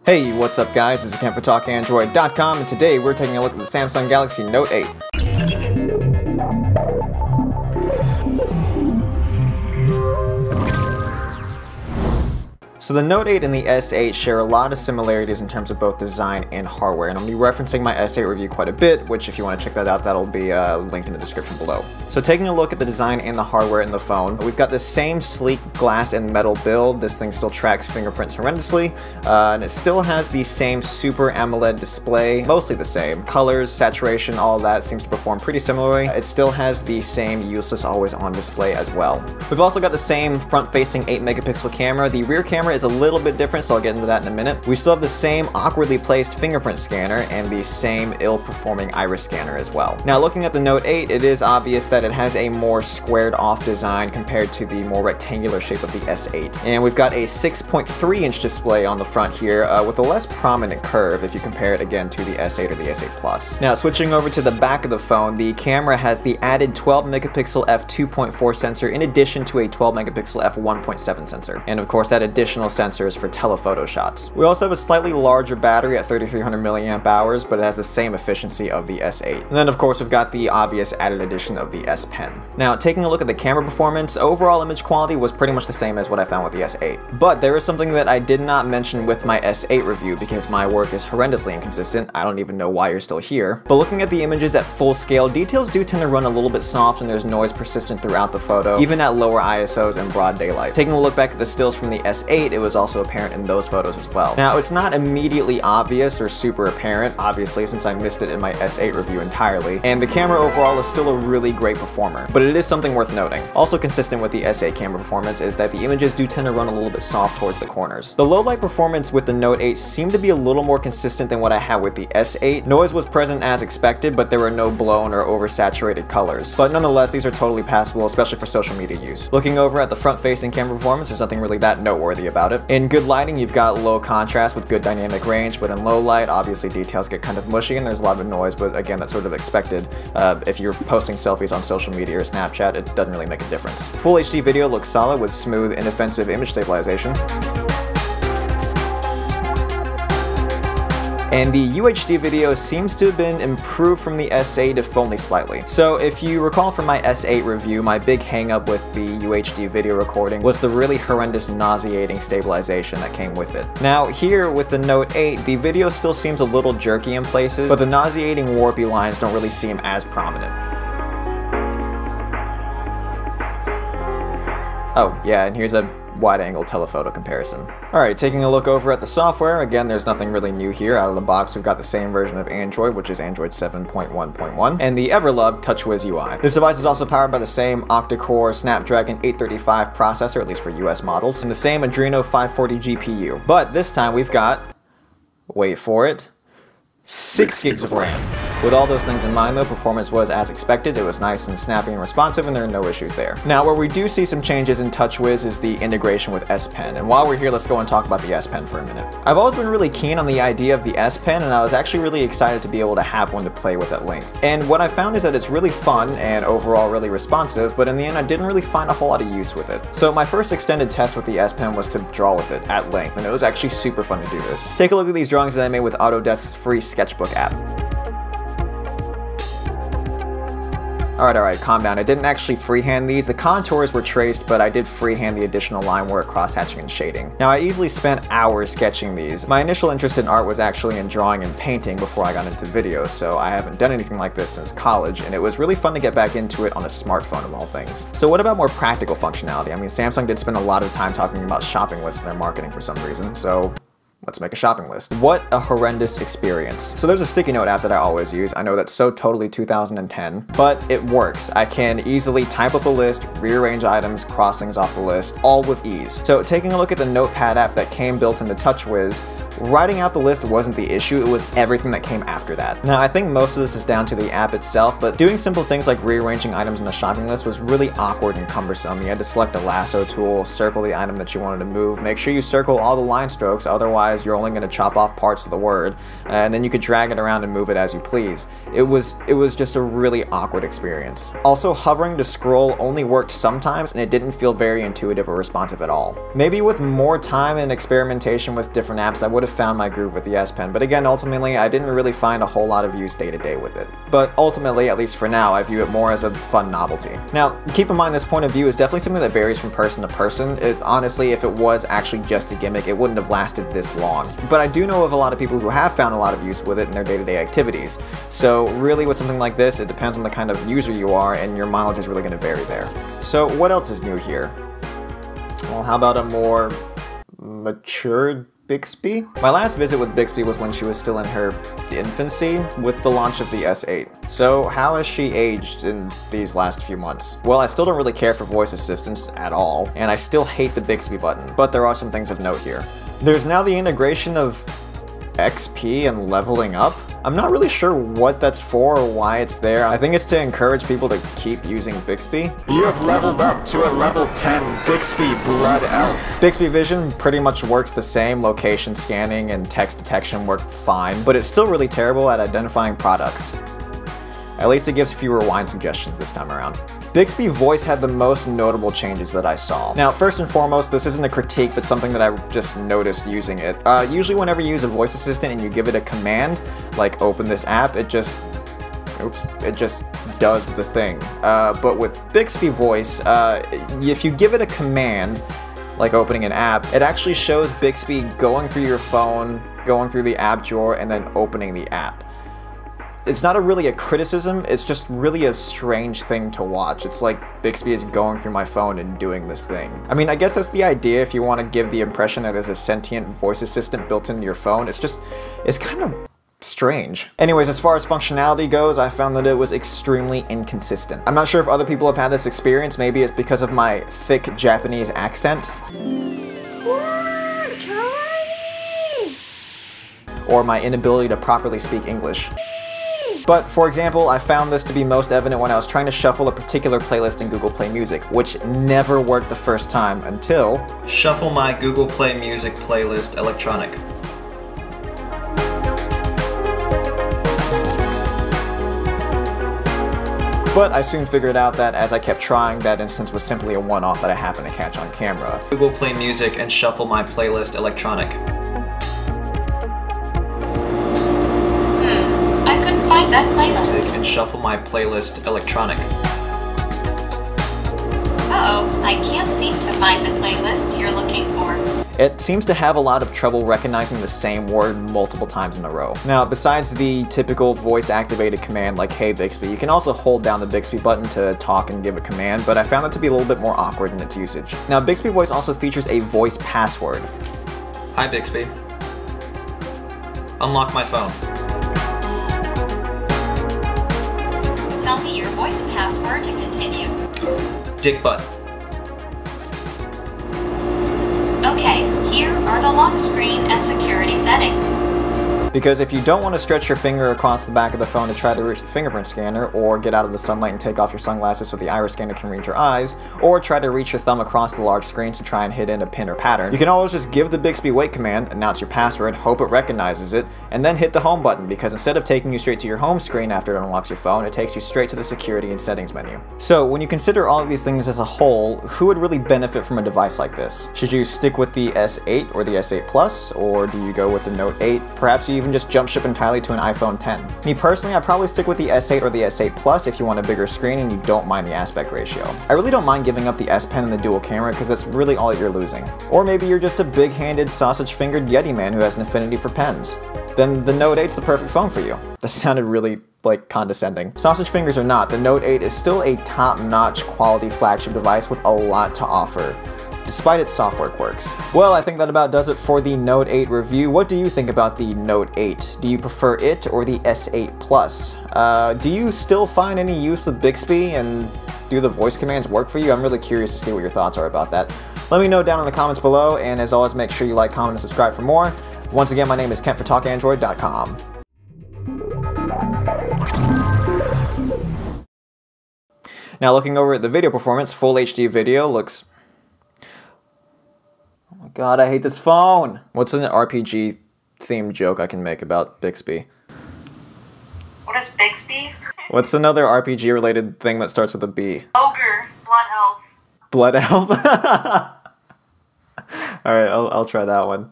Hey, what's up guys, this is Ken for TalkAndroid.com, and today we're taking a look at the Samsung Galaxy Note 8. So the Note 8 and the S8 share a lot of similarities in terms of both design and hardware, and I'll be referencing my S8 review quite a bit, which if you want to check that out, that'll be linked in the description below. So taking a look at the design and the hardware in the phone, we've got the same sleek glass and metal build. This thing still tracks fingerprints horrendously, and it still has the same Super AMOLED display, mostly the same. Colors, saturation, all of that seems to perform pretty similarly. It still has the same useless always on display as well. We've also got the same front-facing 8 megapixel camera. The rear camera is a little bit different, so I'll get into that in a minute. We still have the same awkwardly placed fingerprint scanner and the same ill-performing iris scanner as well. Now looking at the Note 8, it is obvious that it has a more squared off design compared to the more rectangular shape of the S8. And we've got a 6.3-inch display on the front here with a less prominent curve if you compare it again to the S8 or the S8 Plus. Now switching over to the back of the phone, the camera has the added 12 megapixel f2.4 sensor in addition to a 12 megapixel f1.7 sensor. And of course that additional sensors for telephoto shots. We also have a slightly larger battery at 3300 milliamp hours, but it has the same efficiency of the S8. And then of course we've got the obvious added addition of the S Pen. Now taking a look at the camera performance, overall image quality was pretty much the same as what I found with the S8. But there is something that I did not mention with my S8 review because my work is horrendously inconsistent. I don't even know why you're still here. But looking at the images at full scale, details do tend to run a little bit soft and there's noise persistent throughout the photo, even at lower ISOs and broad daylight. Taking a look back at the stills from the S8, it was also apparent in those photos as well. Now, it's not immediately obvious or super apparent, obviously, since I missed it in my S8 review entirely, and the camera overall is still a really great performer, but it is something worth noting. Also consistent with the S8 camera performance is that the images do tend to run a little bit soft towards the corners. The low light performance with the Note 8 seemed to be a little more consistent than what I had with the S8. Noise was present as expected, but there were no blown or oversaturated colors. But nonetheless, these are totally passable, especially for social media use. Looking over at the front-facing camera performance, there's nothing really that noteworthy about it. In good lighting, you've got low contrast with good dynamic range, but in low light, obviously details get kind of mushy and there's a lot of noise, but again, that's sort of expected. If you're posting selfies on social media or Snapchat, it doesn't really make a difference. Full HD video looks solid with smooth, inoffensive image stabilization. And the UHD video seems to have been improved from the S8 if only slightly. So if you recall from my S8 review, my big hang-up with the UHD video recording was the really horrendous nauseating stabilization that came with it. Now here with the Note 8, the video still seems a little jerky in places, but the nauseating warpy lines don't really seem as prominent. Oh yeah, and here's a wide-angle telephoto comparison. Alright, taking a look over at the software, again there's nothing really new here. Out of the box we've got the same version of Android, which is Android 7.1.1, and the ever-loved TouchWiz UI. This device is also powered by the same octa-core Snapdragon 835 processor, at least for US models, and the same Adreno 540 GPU. But this time we've got, wait for it, 6 gigs of RAM. With all those things in mind though, performance was as expected. It was nice and snappy and responsive and there are no issues there. Now where we do see some changes in TouchWiz is the integration with S Pen, and while we're here let's go and talk about the S Pen for a minute. I've always been really keen on the idea of the S Pen and I was actually really excited to be able to have one to play with at length. And what I found is that it's really fun and overall really responsive, but in the end I didn't really find a whole lot of use with it. So my first extended test with the S Pen was to draw with it at length, and it was actually super fun to do this. Take a look at these drawings that I made with Autodesk's free Sketchbook app. Alright, calm down. I didn't actually freehand these. The contours were traced, but I did freehand the additional line work, cross-hatching, and shading. Now, I easily spent hours sketching these. My initial interest in art was actually in drawing and painting before I got into video, so I haven't done anything like this since college, and it was really fun to get back into it on a smartphone of all things. So what about more practical functionality? I mean, Samsung did spend a lot of time talking about shopping lists in their marketing for some reason, so let's make a shopping list. What a horrendous experience. So there's a sticky note app that I always use. I know that's so totally 2010, but it works. I can easily type up a list, rearrange items, cross things off the list, all with ease. So taking a look at the Notepad app that came built into TouchWiz, writing out the list wasn't the issue, it was everything that came after that. Now, I think most of this is down to the app itself, but doing simple things like rearranging items in a shopping list was really awkward and cumbersome. You had to select a lasso tool, circle the item that you wanted to move, make sure you circle all the line strokes, otherwise you're only going to chop off parts of the word, and then you could drag it around and move it as you please. It was just a really awkward experience. Also, hovering to scroll only worked sometimes, and it didn't feel very intuitive or responsive at all. Maybe with more time and experimentation with different apps, I would have found my groove with the S Pen, but again, ultimately, I didn't really find a whole lot of use day to day with it. But ultimately, at least for now, I view it more as a fun novelty. Now, keep in mind this point of view is definitely something that varies from person to person. Honestly, if it was actually just a gimmick, it wouldn't have lasted this long. But I do know of a lot of people who have found a lot of use with it in their day-to-day activities. So really with something like this, it depends on the kind of user you are, and your mileage is really going to vary there. So what else is new here? Well, how about a more matured Bixby? My last visit with Bixby was when she was still in her infancy with the launch of the S8. So how has she aged in these last few months? Well, I still don't really care for voice assistants at all, and I still hate the Bixby button, but there are some things of note here. There's now the integration of XP and leveling up. I'm not really sure what that's for or why it's there. I think it's to encourage people to keep using Bixby. You have leveled up to a level 10 Bixby Blood Elf. Bigsby Vision pretty much works the same. Location scanning and text detection work fine, but it's still really terrible at identifying products. At least it gives fewer wine suggestions this time around. Bigsby Voice had the most notable changes that I saw. Now, first and foremost, this isn't a critique, but something that I just noticed using it. Usually whenever you use a voice assistant and you give it a command, like open this app, it just does the thing. But with Bigsby Voice, if you give it a command, like opening an app, it actually shows Bigsby going through your phone, going through the app drawer, and then opening the app. It's not really a criticism, it's just really a strange thing to watch. It's like Bixby is going through my phone and doing this thing. I mean, I guess that's the idea if you want to give the impression that there's a sentient voice assistant built into your phone. It's kind of strange. Anyways, as far as functionality goes, I found that it was extremely inconsistent. I'm not sure if other people have had this experience. Maybe it's because of my thick Japanese accent. Or my inability to properly speak English. But, for example, I found this to be most evident when I was trying to shuffle a particular playlist in Google Play Music, which never worked the first time until... Shuffle my Google Play Music playlist electronic. But I soon figured out that as I kept trying, that instance was simply a one-off that I happened to catch on camera. Google Play Music and shuffle my playlist electronic. Find that playlist. And shuffle my playlist electronic. Uh-oh, I can't seem to find the playlist you're looking for. It seems to have a lot of trouble recognizing the same word multiple times in a row. Now, besides the typical voice-activated command like Hey Bixby, you can also hold down the Bixby button to talk and give a command, but I found it to be a little bit more awkward in its usage. Now, Bigsby Voice also features a voice password. Hi Bixby. Unlock my phone. Tell me your voice password to continue. Dick butt. Okay, here are the lock screen and security settings. Because if you don't want to stretch your finger across the back of the phone to try to reach the fingerprint scanner, or get out of the sunlight and take off your sunglasses so the iris scanner can read your eyes, or try to reach your thumb across the large screen to try and hit in a pin or pattern, you can always just give the Bigsby wait command, announce your password, hope it recognizes it, and then hit the home button, because instead of taking you straight to your home screen after it unlocks your phone, it takes you straight to the security and settings menu. So when you consider all of these things as a whole, who would really benefit from a device like this? Should you stick with the S8 or the S8 Plus, or do you go with the Note 8? Perhaps you even just jump ship entirely to an iPhone 10. Me personally, I'd probably stick with the S8 or the S8 Plus if you want a bigger screen and you don't mind the aspect ratio. I really don't mind giving up the S Pen and the dual camera because that's really all that you're losing. Or maybe you're just a big-handed, sausage-fingered Yeti man who has an affinity for pens. Then the Note 8's the perfect phone for you. That sounded really, like, condescending. Sausage fingers or not, the Note 8 is still a top-notch quality flagship device with a lot to offer, despite its software quirks. Well, I think that about does it for the Note 8 review. What do you think about the Note 8? Do you prefer it or the S8 Plus? Do you still find any use with Bixby, and do the voice commands work for you? I'm really curious to see what your thoughts are about that. Let me know down in the comments below, and as always, make sure you like, comment, and subscribe for more. Once again, my name is Kent for TalkAndroid.com. Now, looking over at the video performance, full HD video looks... Oh my god, I hate this phone! What's an RPG themed joke I can make about Bixby? What is Bigsby? What's another RPG related thing that starts with a B? Ogre. Blood elf. Blood elf? Alright, I'll try that one.